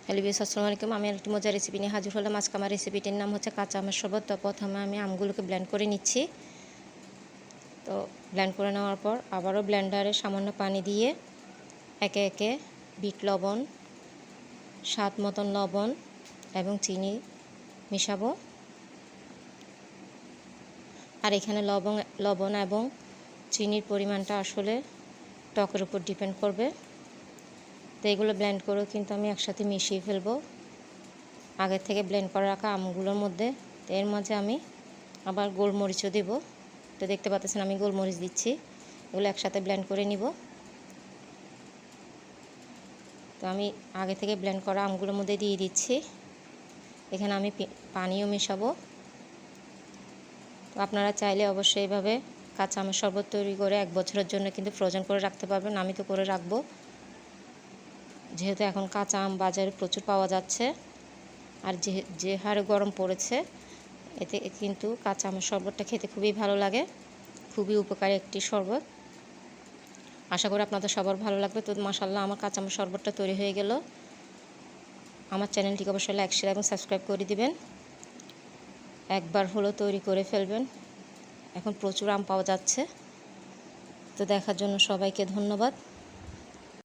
Hello viewers, আসসালামু আলাইকুম। আমি আরেকটি মজার রেসিপি নিয়ে হাজির হলাম। আজকে আমার রেসিপিটির নাম হচ্ছে কাঁচা আমের শরবত। তো প্রথমে আমি আমগুলোকে ব্লেন্ড করে নিচ্ছি। তো ব্লেন্ড করে নেওয়ার পর আবারও ব্লেন্ডারে সামান্য পানি দিয়ে একে একে বিট লবণ, স্বাদ মতন লবণ এবং চিনি মিশাবো। আর এখানে লবণ এবং চিনির পরিমাণটা আসলে টকের উপর ডিপেন্ড করবে। তো এগুলো ব্লেন্ড করেও কিন্তু আমি একসাথে মিশিয়ে ফেলবো আগে থেকে ব্লেন্ড করে রাখা আমগুলোর মধ্যে। তো এর মাঝে আমি আবার গোলমরিচও দেব। তো দেখতে পাচ্ছেন আমি গোলমরিচ দিচ্ছি। এগুলো একসাথে ব্লেন্ড করে নিব। তো আমি আগে থেকে ব্লেন্ড করা আমগুলোর মধ্যে দিয়ে দিচ্ছি। এখানে আমি পানিও মেশাবো। তো আপনারা চাইলে অবশ্যই এইভাবে কাঁচা আমের শরবত তৈরি করে 1 বছরের জন্য কিন্তু ফ্রোজেন করে রাখতে পারবেন। আমি তো করে রাখবো, যেহেতু এখন কাঁচা আম বাজারে প্রচুর পাওয়া যাচ্ছে। আর যে হারে গরম পড়েছে, এতে কিন্তু কাঁচা আমের শরবতটা খেতে খুবই ভালো লাগে। খুবই উপকারী একটি শরবত। আশা করি আপনাদের সবার ভালো লাগবে। তো মাশাআল্লাহ, আমার কাঁচা আমের শরবতটা তৈরি হয়ে গেল। আমার চ্যানেলটিকে অবশ্যই লাইক, শেয়ার এবং সাবস্ক্রাইব করে দিবেন। একবার হলো তৈরি করে ফেলবেন। এখন প্রচুর আম পাওয়া যাচ্ছে। তো দেখার জন্য সবাইকে ধন্যবাদ।